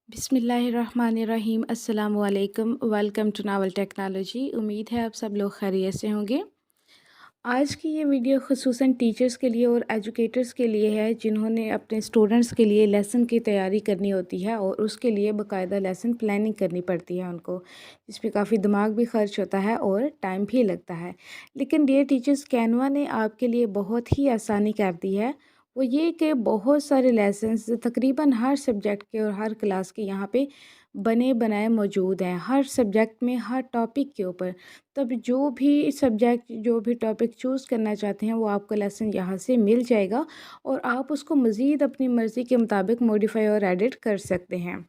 बिस्मिल्लाहिर्रहमानिर्रहीम अस्सलामु अलैकुम। वेलकम टू नावल टेक्नोलॉजी। उम्मीद है आप सब लोग खैरियत से होंगे। आज की ये वीडियो ख़ुसूसन टीचर्स के लिए और एजुकेटर्स के लिए है जिन्होंने अपने स्टूडेंट्स के लिए लेसन की तैयारी करनी होती है और उसके लिए बाकायदा लेसन प्लानिंग करनी पड़ती है उनको, जिस पे काफ़ी दिमाग भी खर्च होता है और टाइम भी लगता है। लेकिन डियर टीचर्स, कैनवा ने आपके लिए बहुत ही आसानी कर दी है। वो ये कि बहुत सारे लेसन्स तकरीबन हर सब्जेक्ट के और हर क्लास के यहाँ पे बने बनाए मौजूद हैं, हर सब्जेक्ट में हर टॉपिक के ऊपर। तब जो भी सब्जेक्ट जो भी टॉपिक चूज़ करना चाहते हैं वो आपको लेसन यहाँ से मिल जाएगा और आप उसको मज़ीद अपनी मर्ज़ी के मुताबिक मॉडिफाई और एडिट कर सकते हैं।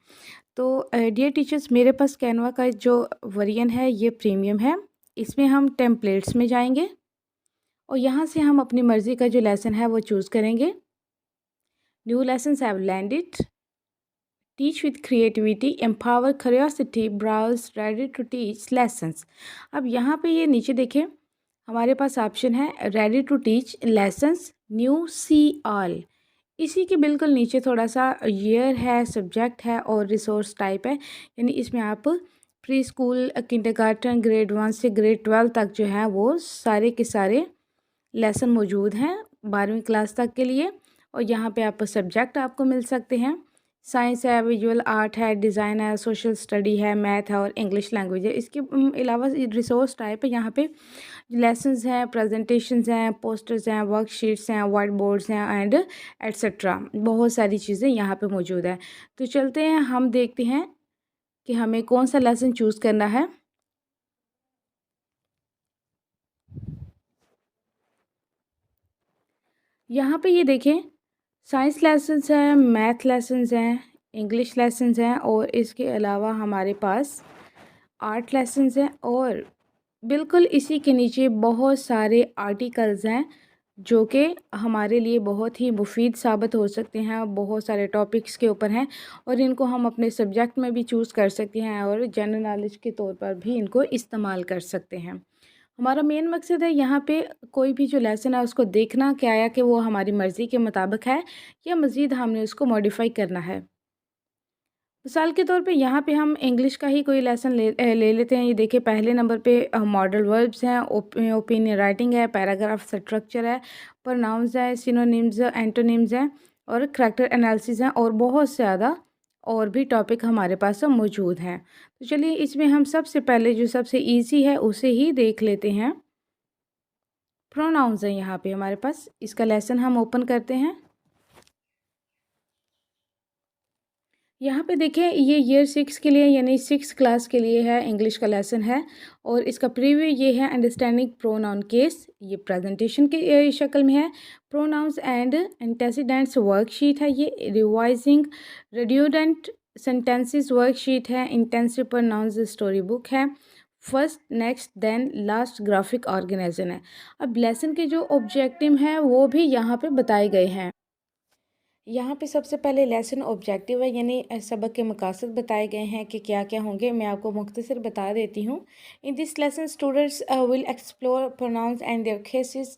तो डियर टीचर्स, मेरे पास कैनवा का जो वर्जन है ये प्रीमियम है। इसमें हम टेम्पलेट्स में जाएंगे और यहाँ से हम अपनी मर्ज़ी का जो लेसन है वो चूज़ करेंगे। New lessons have landed, teach with creativity, empower curiosity, browse, ready to teach lessons. अब यहाँ पे ये नीचे देखें, हमारे पास ऑप्शन है ready to teach lessons, new, see all. इसी के बिल्कुल नीचे थोड़ा सा ईयर है, सब्जेक्ट है और रिसोर्स टाइप है। यानी इसमें आप प्री स्कूल, किंडरगार्टन, ग्रेड 1 से ग्रेड 12 तक जो है वो सारे के सारे लेसन मौजूद हैं 12वीं क्लास तक के लिए। और यहाँ पे आप सब्जेक्ट आपको मिल सकते हैं। साइंस है, विजुअल आर्ट है, डिज़ाइन है, सोशल स्टडी है, मैथ है और इंग्लिश लैंग्वेज है। इसके अलावा रिसोर्स टाइप है, यहाँ पे लेसन्स हैं, प्रेजेंटेशंस हैं, पोस्टर्स हैं, वर्कशीट्स हैं, वाइट बोर्ड्स हैं एंड एट्सेट्रा। बहुत सारी चीज़ें यहाँ पे मौजूद है। तो चलते हैं, हम देखते हैं कि हमें कौन सा लेसन चूज़ करना है। यहाँ पे ये देखें, साइंस लेसन्स हैं, मैथ लेसन्स हैं, इंग्लिश लेसन्स हैं और इसके अलावा हमारे पास आर्ट लेसन्स हैं और बिल्कुल इसी के नीचे बहुत सारे आर्टिकल्स हैं जो कि हमारे लिए बहुत ही मुफीद साबित हो सकते हैं। बहुत सारे टॉपिक्स के ऊपर हैं और इनको हम अपने सब्जेक्ट में भी चूज़ कर सकते हैं और जनरल नॉलेज के तौर पर भी इनको इस्तेमाल कर सकते हैं। हमारा मेन मकसद है यहाँ पे कोई भी जो लेसन है उसको देखना क्या आया कि वो हमारी मर्ज़ी के मुताबिक है या मज़ीद हमने उसको मॉडिफाई करना है। मिसाल के तौर पे यहाँ पे हम इंग्लिश का ही कोई लेसन ले लेते हैं। ये देखिए, पहले नंबर पे मॉडल वर्ब्स हैं, ओपिनियन राइटिंग है, पैराग्राफ स्ट्रक्चर है, प्रोनाउंस है, सिनोनिम्स, एंटोनिम्स हैं और करैक्टर एनालिसिस हैं और बहुत ज़्यादा और भी टॉपिक हमारे पास मौजूद हैं। तो चलिए, इसमें हम सबसे पहले जो सबसे ईजी है उसे ही देख लेते हैं। प्रोनाउंस है यहाँ पे हमारे पास, इसका लेसन हम ओपन करते हैं। यहाँ पे देखें, ये ईयर 6 के लिए यानी 6 क्लास के लिए है, इंग्लिश का लेसन है और इसका प्रीव्यू ये है, अंडरस्टैंडिंग प्रोनाउन केस। ये प्रेजेंटेशन की शक्ल में है। प्रोनाउंस एंड एंटेसिडेंट्स वर्कशीट है, ये रिवाइजिंग रेड्यूडेंट सेंटेंसेस वर्कशीट है, इंटेंसिव प्रोनाउंस स्टोरी बुक है, first, next, then, last graphic organiser है। अब लेसन के जो ऑब्जेक्टिव हैं वो भी यहाँ पे बताए गए हैं। यहाँ पे सबसे पहले लेसन ऑब्जेक्टिव है, यानी सबक के मकासद बताए गए हैं कि क्या क्या होंगे। मैं आपको मुख्तसर बता देती हूँ। In this lesson students will explore pronouns and their cases,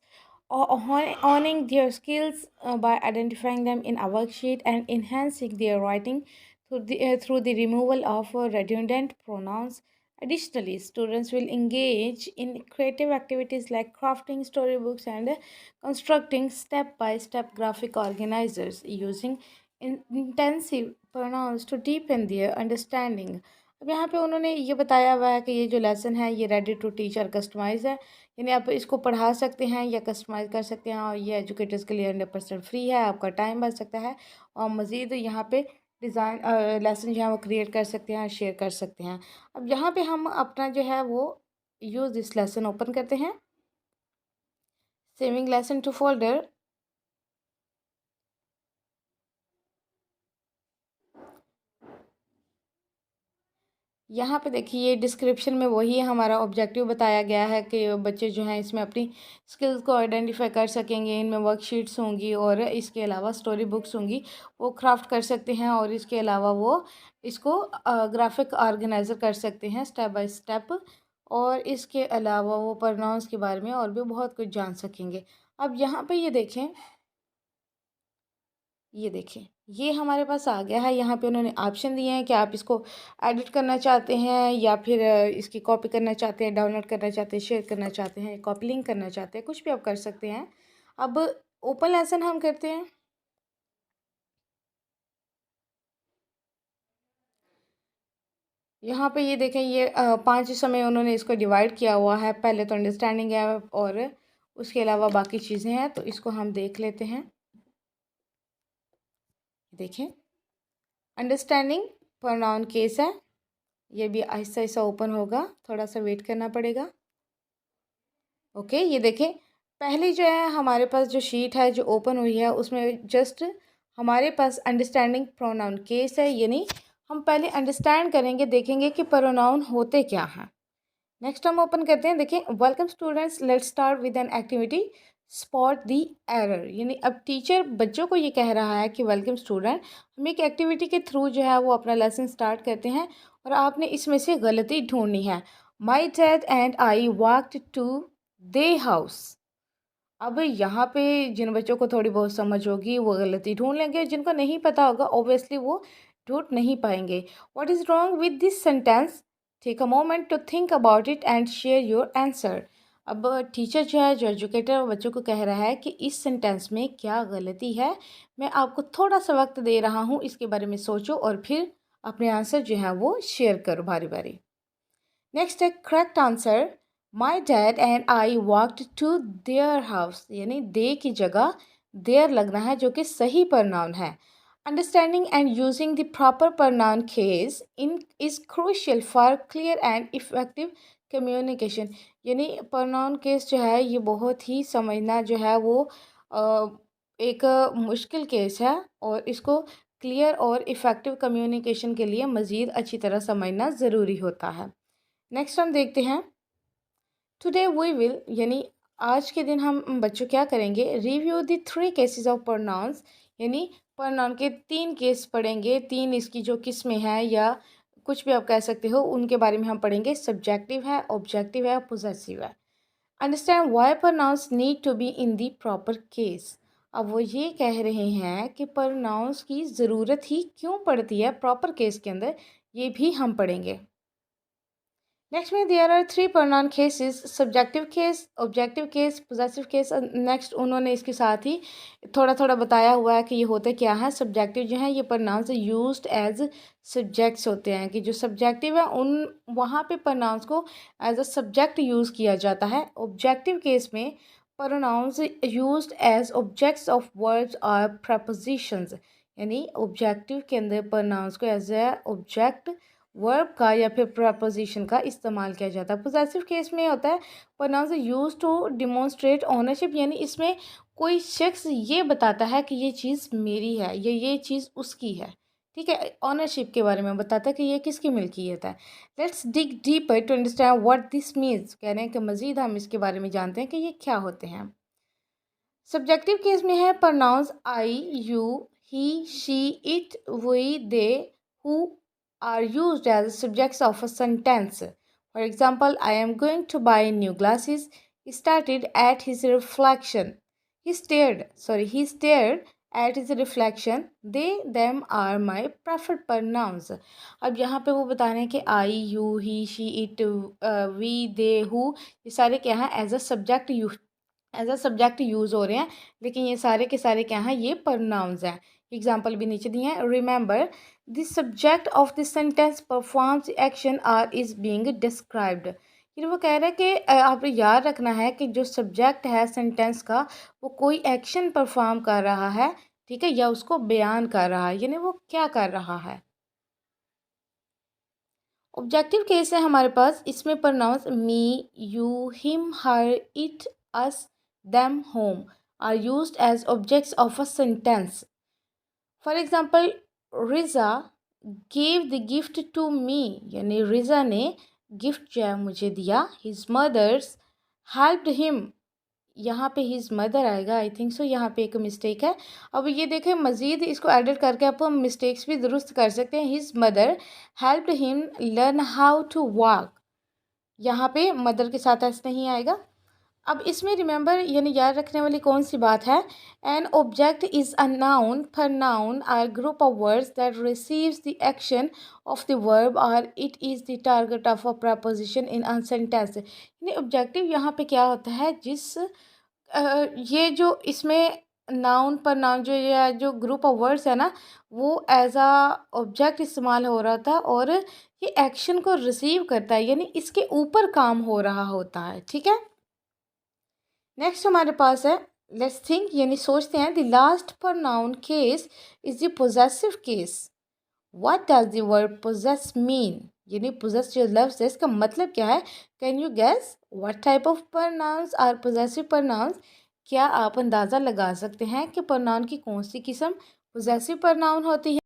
honing their skills by identifying them in a worksheet and enhancing their writing through the removal of redundant pronouns. Additionally, students will engage in creative activities like crafting storybooks and constructing step-by-step graphic organizers using intensive pronouns to deepen their understanding. अब यहाँ पे उन्होंने ये बताया हुआ है कि ये जो लेसन है ये रेडी टू टीच और कस्टमाइज़ है, यानी आप इसको पढ़ा सकते हैं या कस्टमाइज़ कर सकते हैं और ये एजुकेटर्स के लिए 100% फ्री है। आपका टाइम बच सकता है और मज़ीद यहाँ पे डिज़ाइन लेसन जो है वो क्रिएट कर सकते हैं, शेयर कर सकते हैं। अब यहाँ पे हम अपना जो है वो यूज़ दिस लेसन ओपन करते हैं। सेविंग लेसन टू फोल्डर, यहाँ पे देखिए, ये डिस्क्रिप्शन में वही हमारा ऑब्जेक्टिव बताया गया है कि बच्चे जो हैं इसमें अपनी स्किल्स को आइडेंटिफाई कर सकेंगे। इनमें वर्कशीट्स होंगी और इसके अलावा स्टोरी बुक्स होंगी, वो क्राफ्ट कर सकते हैं और इसके अलावा वो इसको ग्राफिक ऑर्गेनाइजर कर सकते हैं स्टेप बाय स्टेप। और इसके अलावा वो प्रोनाउंस के बारे में और भी बहुत कुछ जान सकेंगे। अब यहाँ पे ये देखें, ये देखें, ये हमारे पास आ गया है। यहाँ पे उन्होंने ऑप्शन दिए हैं कि आप इसको एडिट करना चाहते हैं या फिर इसकी कॉपी करना चाहते हैं, डाउनलोड करना चाहते हैं, शेयर करना चाहते हैं, कॉपी लिंक करना चाहते हैं, कुछ भी आप कर सकते हैं। अब ओपन लेसन हम करते हैं। यहाँ पे ये देखें, ये 5 हिस्सों में उन्होंने इसको डिवाइड किया हुआ है। पहले तो अंडरस्टैंडिंग है और उसके अलावा बाकी चीज़ें हैं, तो इसको हम देख लेते हैं। देखें, अंडरस्टैंडिंग प्रोनाउन केस है। ये भी आहिस्ता आहिस्ता ओपन होगा, थोड़ा सा वेट करना पड़ेगा। ओके, ये देखें, पहली जो है हमारे पास जो शीट है जो ओपन हुई है उसमें जस्ट हमारे पास अंडरस्टैंडिंग प्रोनाउन केस है। यानी हम पहले अंडरस्टैंड करेंगे, देखेंगे कि प्रोनाउन होते क्या हैं। नेक्स्ट हम ओपन करते हैं। देखिए, welcome students, let's start with an activity spot the error. यानी अब टीचर बच्चों को ये कह रहा है कि वेलकम स्टूडेंट, हम एक एक्टिविटी के थ्रू जो है वो अपना लेसन स्टार्ट करते हैं और आपने इसमें से गलती ढूंढनी है। My dad and I walked to they house. अब यहाँ पे जिन बच्चों को थोड़ी बहुत समझ होगी वो गलती ढूंढ लेंगे, जिनको नहीं पता होगा ऑब्वियसली वो ढूंढ नहीं पाएंगे। What is wrong with this sentence? Take a moment to think about it and share your answer. अब टीचर जो है, जो एजुकेटर बच्चों को कह रहा है कि इस सेंटेंस में क्या गलती है। मैं आपको थोड़ा सा वक्त दे रहा हूँ, इसके बारे में सोचो और फिर अपने आंसर जो है वो शेयर करो बारी बारी। नेक्स्ट है correct answer. My dad and I walked to their house. यानी दे की जगह देयर लगना है, जो कि सही प्रनाउन है। Understanding and using the proper pronoun case in is crucial for clear and effective communication. यानी प्रनाउन केस जो है ये बहुत ही समझना जो है वो एक मुश्किल केस है और इसको क्लियर और इफ़ेक्टिव कम्युनिकेशन के लिए मज़ीद अच्छी तरह समझना ज़रूरी होता है। नेक्स्ट हम देखते हैं, टुडे वी विल, यानी आज के दिन हम बच्चों क्या करेंगे, review the 3 cases of pronounce. यानी प्रोनाउन के 3 केस पढ़ेंगे, 3 इसकी जो किस्में हैं या कुछ भी आप कह सकते हो उनके बारे में हम पढ़ेंगे। सब्जेक्टिव है, ऑब्जेक्टिव है, पोजेसिव है। Understand why pronouns need to be in the proper case. अब वो ये कह रहे हैं कि प्रोनाउंस की ज़रूरत ही क्यों पड़ती है प्रॉपर केस के अंदर, ये भी हम पढ़ेंगे। नेक्स्ट में there are 3 pronoun cases, subjective case, objective case, possessive case. Next उन्होंने इसके साथ ही थोड़ा थोड़ा बताया हुआ है कि ये होते क्या है। सब्जेक्टिव जो है ये प्रोनाउंस यूज्ड एज सब्जेक्ट्स होते हैं, कि जो सब्जेक्टिव है उन वहाँ पे प्रोनाउंस को एज अ सब्जेक्ट यूज़ किया जाता है। ऑब्जेक्टिव केस में pronouns used as objects of words और प्रपोजिशंस। यानी ऑब्जेक्टिव के अंदर प्रोनाउंस को एज ए ऑब्जेक्ट वर्ब का या फिर प्रपोजिशन का इस्तेमाल किया जाता है। पोजेसिव केस में होता है pronouns use to demonstrate ownership. यानी इसमें कोई शख्स ये बताता है कि ये चीज़ मेरी है या ये चीज़ उसकी है। ठीक है, ऑनरशिप के बारे में बताता है कि ये किसकी मिल्कियत है। Let's dig deeper to understand what this means. कह रहे हैं कि मज़ीद हम इसके बारे में जानते हैं कि ये क्या होते हैं। सब्जेक्टिव केस में है pronouns I, you, he, she, it, we, they, who are used as subjects of a sentence. For example, I am going to buy new glasses. He started at his reflection. He stared at his reflection. They, them are my preferred pronouns. अब यहाँ पे वो बता रहे हैं कि I, you, he, she, it, we, they, who, ये सारे क्या हैं एज अ सब्जेक्ट यूज़ हो रहे हैं, लेकिन ये सारे के सारे क्या हैं, ये प्रोनाउंस हैं। एग्जाम्पल भी नीचे दिए हैं। Remember the subject of the sentence performs action or is being described. फिर वो कह रहे हैं कि आप याद रखना है कि जो सब्जेक्ट है सेंटेंस का वो कोई एक्शन परफॉर्म कर रहा है, ठीक है, या उसको बयान कर रहा है, यानी वो क्या कर रहा है। ऑब्जेक्टिव केस है हमारे पास, इसमें pronouns me, you, him, her, it, us, them, whom are used as objects of a sentence. For example, Riza gave the gift to me, यानी रिजा ने गिफ्ट जो है मुझे दिया। His mothers helped him, यहाँ पे हिज मदर आएगा, I think so, यहाँ पे एक मिस्टेक है। अब ये देखें, मज़ीद इसको एडिट करके आप मिस्टेक्स भी दुरुस्त कर सकते हैं। His mother helped him learn how to walk, यहाँ पे मदर के साथ ऐसे नहीं आएगा। अब इसमें रिमेंबर यानी याद रखने वाली कौन सी बात है, an object is a noun, pronoun or group of words that receives the action of the verb और it is the target of a preposition in a sentence. यानी ऑब्जेक्टिव यहाँ पे क्या होता है, ये जो इसमें नाउन पर नाउन जो या जो ग्रुप ऑफ वर्ड्स है ना, वो एज अ ऑब्जेक्ट इस्तेमाल हो रहा था और ये एक्शन को रिसीव करता है, यानी इसके ऊपर काम हो रहा होता है। ठीक है, नेक्स्ट हमारे पास है लेट्स थिंक, यानी सोचते हैं, the last pronoun case is the possessive case. What does the word possess mean, यानी पोजेस जो लफ्ज़ है इसका मतलब क्या है। Can you guess what type of pronouns are possessive pronouns। क्या आप अंदाज़ा लगा सकते हैं कि pronoun की कौन सी किस्म पोजेसिव pronoun होती है।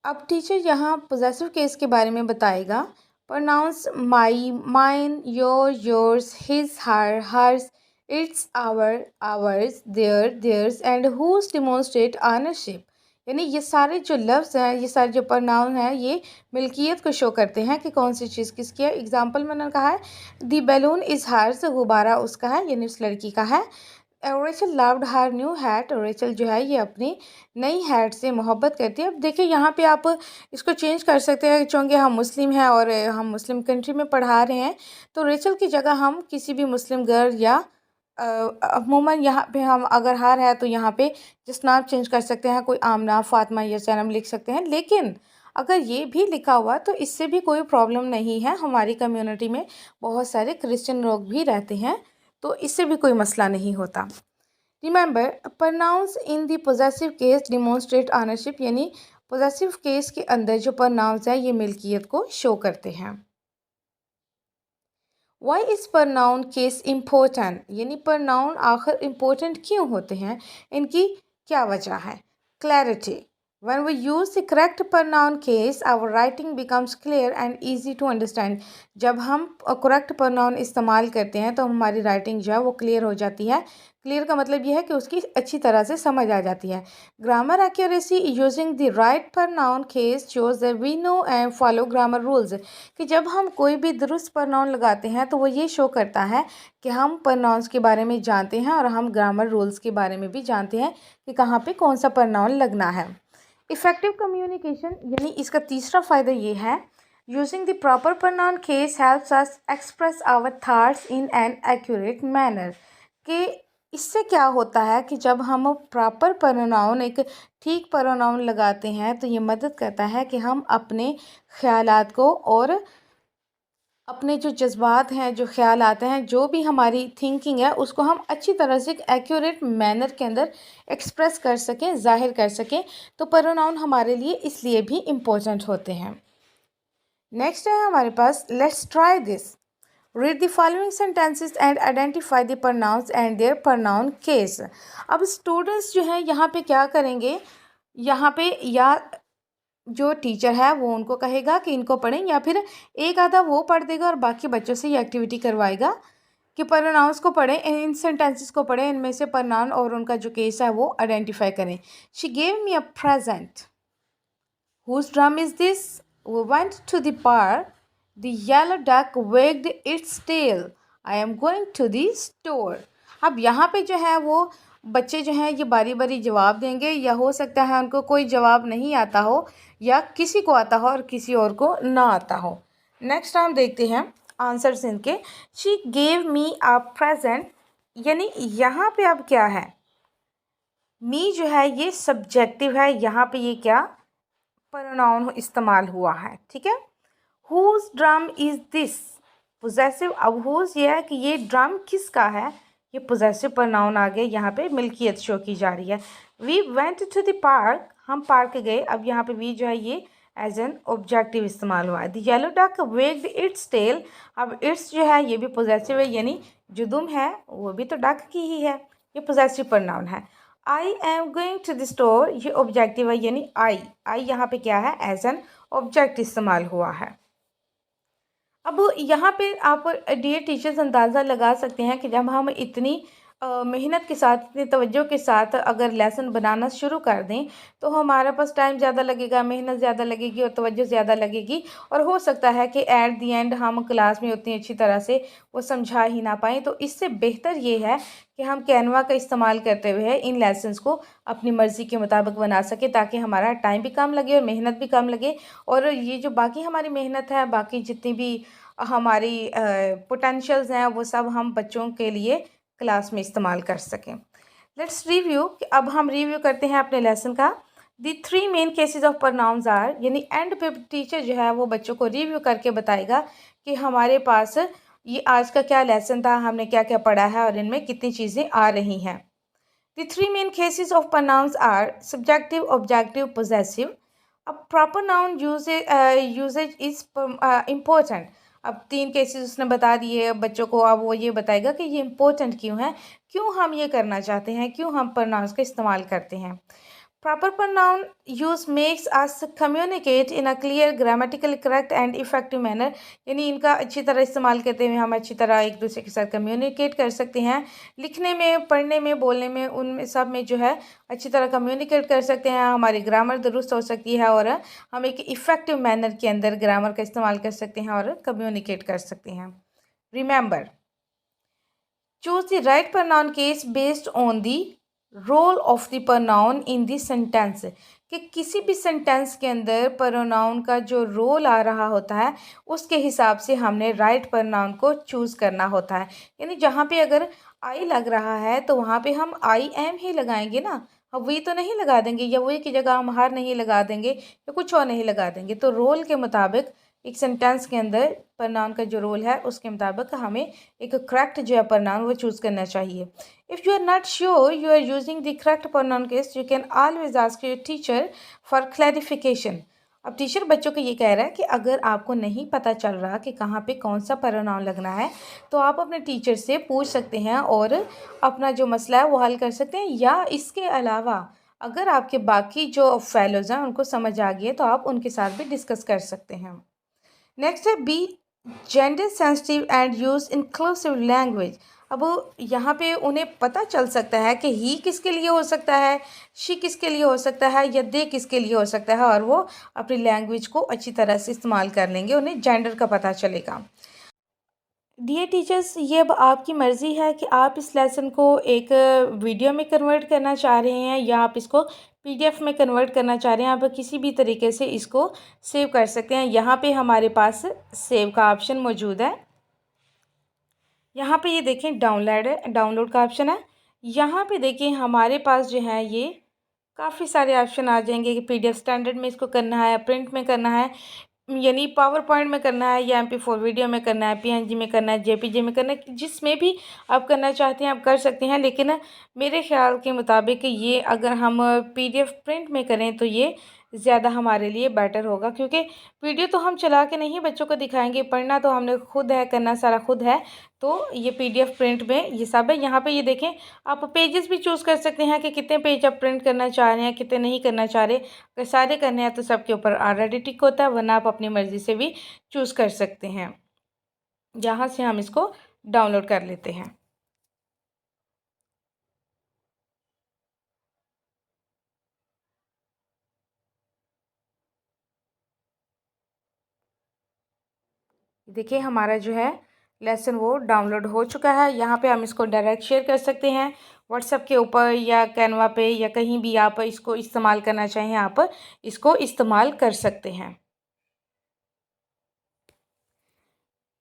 अब टीचर यहाँ पोजेसिव केस के बारे में बताएगा। Pronouns my, mine, yours, his, hers, its, ours, theirs and whose demonstrate ownership. यानी ये सारे जो लफ्ज़ हैं, ये सारे जो प्रोनाउन हैं, ये मिल्कियत को शो करते हैं कि कौन सी चीज़ किसकी है। एग्जाम्पल मैंने कहा है, दी बैलून इज़ हर्स, गुब्बारा उसका है यानी उस लड़की का है। Rachel loved her new hat, Rachel जो है ये अपनी नई हैट से मोहब्बत करती है। अब देखिए यहाँ पे आप इसको चेंज कर सकते हैं, चूँकि हम मुस्लिम हैं और हम मुस्लिम कंट्री में पढ़ा रहे हैं, तो रेचल की जगह हम किसी भी मुस्लिम गर्ल या अमूमन यहाँ पे हम अगर हार है तो यहाँ पे जिस नाम चेंज कर सकते हैं, कोई आमना, फातिमा या सैनम लिख सकते हैं। लेकिन अगर ये भी लिखा हुआ तो इससे भी कोई प्रॉब्लम नहीं है। हमारी कम्युनिटी में बहुत सारे क्रिश्चियन लोग भी रहते हैं, तो इससे भी कोई मसला नहीं होता। Remember, pronouns in the possessive case demonstrate ownership, यानी पोजेसिव केस के अंदर जो प्रोनाउंस है ये मिल्कियत को शो करते हैं। Why is pronoun case important, यानी प्रोनाउन आखिर इम्पोर्टेंट क्यों होते हैं, इनकी क्या वजह है। Clarity, when we use the correct pronoun case our writing becomes clear and easy to understand। जब हम correct pronoun इस्तेमाल करते हैं तो हमारी writing जो है वो clear हो जाती है। clear का मतलब ये है कि उसकी अच्छी तरह से समझ आ जाती है। grammar accuracy using the right pronoun case shows that we know and follow grammar rules। कि जब हम कोई भी दुरुस्त pronoun लगाते हैं तो वो ये शो करता है कि हम pronouns के बारे में जानते हैं और हम grammar rules के बारे में भी जानते हैं कि कहाँ पे कौन सा pronoun लगना है। इफ़ेक्टिव कम्युनिकेशन, यानी इसका तीसरा फ़ायदा ये है, using the proper pronoun case helps us express our thoughts in an accurate manner. कि इससे क्या होता है कि जब हम प्रॉपर pronoun, एक ठीक pronoun लगाते हैं तो ये मदद करता है कि हम अपने ख़यालात को और अपने जो जज्बात हैं, जो ख्याल आते हैं, जो भी हमारी थिंकिंग है, उसको हम अच्छी तरह से एक एक्यूरेट मैनर के अंदर एक्सप्रेस कर सकें, ज़ाहिर कर सकें। तो प्रोनाउन हमारे लिए इसलिए भी इम्पोर्टेंट होते हैं। नेक्स्ट है हमारे पास let's try this, read the following sentences and identify the pronouns and their pronoun case. अब स्टूडेंट्स जो हैं यहाँ पे क्या करेंगे, यहाँ पे या जो टीचर है वो उनको कहेगा कि इनको पढ़ें, या फिर एक आधा वो पढ़ देगा और बाकी बच्चों से ये एक्टिविटी करवाएगा कि प्रोनाउंस को पढ़ें, इन सेंटेंसेस को पढ़ें, इनमें से प्रोनाउन और उनका जो केस है वो आइडेंटिफाई करें। She gave me a present, whose drum is this, we went to the park, the yellow duck wagged its tail, I am going to the store. अब यहाँ पे जो है वो बच्चे जो हैं ये बारी बारी जवाब देंगे, या हो सकता है उनको कोई जवाब नहीं आता हो या किसी को आता हो और किसी और को ना आता हो। नेक्स्ट हम देखते हैं आंसर्स इनके। She gave me a present, यानी यहाँ पे अब क्या है, मी जो है ये सब्जेक्टिव है, यहाँ पे ये क्या प्रोनाउन इस्तेमाल हुआ है। ठीक है, whose drum is this, possessive. अब हुज ये है कि ये ड्रम किसका है, ये पोजेसिव प्रोनाउन आ गया, यहाँ पे मिल्कियत शो की जा रही है। We went to the park, हम पार्क गए। अब यहाँ पे वी जो है ये एज एन ऑब्जेक्टिव इस्तेमाल हुआ है। The yellow duck wagged its tail, अब इट्स जो है ये भी पोजेसिव है, यानी जो दुम है वो भी तो डक की ही है, ये पोजेसिव प्रोनाउन है। I am going to the store, ये ऑब्जेक्टिव है, यानी आई यहाँ पे क्या है, एज एन ऑब्जेक्ट इस्तेमाल हुआ है। अब यहाँ पे आप डियर टीचर्स अंदाज़ा लगा सकते हैं कि जब हम इतनी मेहनत के साथ, इतनी तवज्जो के साथ अगर लेसन बनाना शुरू कर दें तो हमारे पास टाइम ज़्यादा लगेगा, मेहनत ज़्यादा लगेगी और तवज्जो ज़्यादा लगेगी। और हो सकता है कि एट दी एंड हम क्लास में उतनी अच्छी तरह से वो समझा ही ना पाएँ। तो इससे बेहतर ये है कि हम कैनवा का इस्तेमाल करते हुए इन लेसन्स को अपनी मर्ज़ी के मुताबिक बना सकें, ताकि हमारा टाइम भी कम लगे और मेहनत भी कम लगे। और ये जो बाकी हमारी मेहनत है, बाकी जितनी भी हमारी पोटेंशियल्स हैं, वो सब हम बच्चों के लिए क्लास में इस्तेमाल कर सकें। लेट्स रिव्यू, अब हम रिव्यू करते हैं अपने लेसन का। The 3 main cases of pronouns are, यानी एंड पे टीचर जो है वो बच्चों को रिव्यू करके बताएगा कि हमारे पास ये आज का क्या लेसन था, हमने क्या क्या पढ़ा है और इनमें कितनी चीज़ें आ रही हैं। The 3 main cases of pronouns are subjective, objective, possessive. अब proper noun usage is important. अब 3 केसेस उसने बता दिए बच्चों को, अब वो ये बताएगा कि ये इम्पोर्टेंट क्यों है, क्यों हम ये करना चाहते हैं, क्यों हम प्रोनाउंस का इस्तेमाल करते हैं। Proper pronoun use makes us communicate in a clear, grammatically correct and effective manner। यानी इनका अच्छी तरह इस्तेमाल करते हुए हम अच्छी तरह एक दूसरे के साथ कम्युनिकेट कर सकते हैं। लिखने में, पढ़ने में, बोलने में, उनमें सब में जो है अच्छी तरह कम्युनिकेट कर सकते हैं। हमारी ग्रामर दुरुस्त हो सकती है और हम एक इफ़ेक्टिव मैनर के अंदर ग्रामर का इस्तेमाल कर सकते हैं और कम्युनिकेट कर सकते हैं। Remember, choose the right pronoun case based on the role of the pronoun in the sentence. कि किसी भी सेंटेंस के अंदर pronoun का जो रोल आ रहा होता है उसके हिसाब से हमने राइट pronoun को चूज़ करना होता है। यानी जहाँ पे अगर आई लग रहा है तो वहाँ पे हम आई एम ही लगाएंगे ना, हम वी तो नहीं लगा देंगे, या वी की जगह हम हर नहीं लगा देंगे या कुछ और नहीं लगा देंगे। तो रोल के मुताबिक एक सेंटेंस के अंदर pronoun का जो रोल है उसके मुताबिक हमें एक करेक्ट जो है pronoun वो चूज़ करना चाहिए। If you are not sure you are using the correct pronoun case, you can always ask your teacher for clarification. अब टीचर बच्चों को ये कह रहा है कि अगर आपको नहीं पता चल रहा कि कहाँ पे कौन सा pronoun लगना है तो आप अपने टीचर से पूछ सकते हैं और अपना जो मसला है वो हल कर सकते हैं। या इसके अलावा अगर आपके बाकी जो फेलोज़ हैं उनको समझ आ गई है तो आप उनके साथ भी डिस्कस कर सकते हैं। नेक्स्ट है B gender sensitive and use inclusive language. अब यहाँ पे उन्हें पता चल सकता है कि ही किसके लिए हो सकता है, शी किसके लिए हो सकता है या दे किसके लिए हो सकता है, और वो अपनी लैंग्वेज को अच्छी तरह से इस्तेमाल कर लेंगे, उन्हें जेंडर का पता चलेगा। डियर टीचर्स, ये अब आपकी मर्ज़ी है कि आप इस लेसन को एक वीडियो में कन्वर्ट करना चाह रहे हैं या आप इसको पीडीएफ में कन्वर्ट करना चाह रहे हैं। आप किसी भी तरीके से इसको सेव कर सकते हैं। यहाँ पे हमारे पास सेव का ऑप्शन मौजूद है। यहाँ पे ये देखें डाउनलोड का ऑप्शन है। यहाँ पे देखिए हमारे पास जो है ये काफ़ी सारे ऑप्शन आ जाएंगे कि पीडीएफ स्टैंडर्ड में इसको करना है, प्रिंट में करना है, यानी पावर पॉइंट में करना है, या MP4 वीडियो में करना है, PNG में करना है, JPG में करना है, जिसमें भी आप करना चाहते हैं आप कर सकते हैं। लेकिन मेरे ख्याल के मुताबिक ये अगर हम PDF प्रिंट में करें तो ये ज़्यादा हमारे लिए बेटर होगा, क्योंकि वीडियो तो हम चला के नहीं बच्चों को दिखाएंगे, पढ़ना तो हमने खुद है, करना सारा खुद है। तो ये PDF प्रिंट में ये सब है। यहाँ पे ये देखें आप पेजेस भी चूज़ कर सकते हैं कि कितने पेज आप प्रिंट करना चाह रहे हैं, कितने नहीं करना चाह रहे। अगर सारे करने हैं तो सबके ऊपर ऑलरेडी टिक होता है, वरना आप अपनी मर्ज़ी से भी चूज़ कर सकते हैं। जहाँ से हम इसको डाउनलोड कर लेते हैं। देखिए हमारा जो है लेसन वो डाउनलोड हो चुका है। यहाँ पे हम इसको डायरेक्ट शेयर कर सकते हैं व्हाट्सएप के ऊपर या कैनवा पे, या कहीं भी आप इसको इस्तेमाल करना चाहें आप इसको इस्तेमाल कर सकते हैं।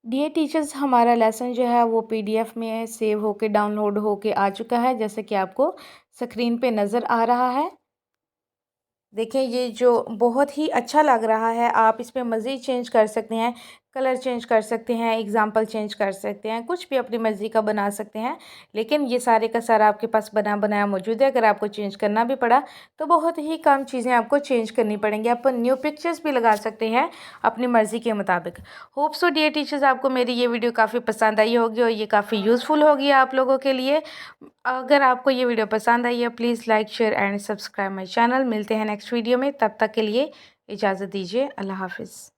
डियर टीचर्स, हमारा लेसन जो है वो PDF में सेव होके डाउनलोड होके आ चुका है, जैसे कि आपको स्क्रीन पे नज़र आ रहा है। देखिए ये जो बहुत ही अच्छा लग रहा है। आप इसमें मज़ीद चेंज कर सकते हैं, कलर चेंज कर सकते हैं, एग्जाम्पल चेंज कर सकते हैं, कुछ भी अपनी मर्ज़ी का बना सकते हैं। लेकिन ये सारे का सारा आपके पास बना बनाया मौजूद है। अगर आपको चेंज करना भी पड़ा तो बहुत ही कम चीज़ें आपको चेंज करनी पड़ेंगी। आप न्यू पिक्चर्स भी लगा सकते हैं अपनी मर्ज़ी के मुताबिक। होप सो डियर टीचर्स, आपको मेरी ये वीडियो काफ़ी पसंद आई होगी और ये काफ़ी यूज़फुल होगी आप लोगों के लिए। अगर आपको ये वीडियो पसंद आई है please like, share and subscribe my channel. मिलते हैं नेक्स्ट वीडियो में, तब तक के लिए इजाज़त दीजिए। अल्लाह हाफिज़।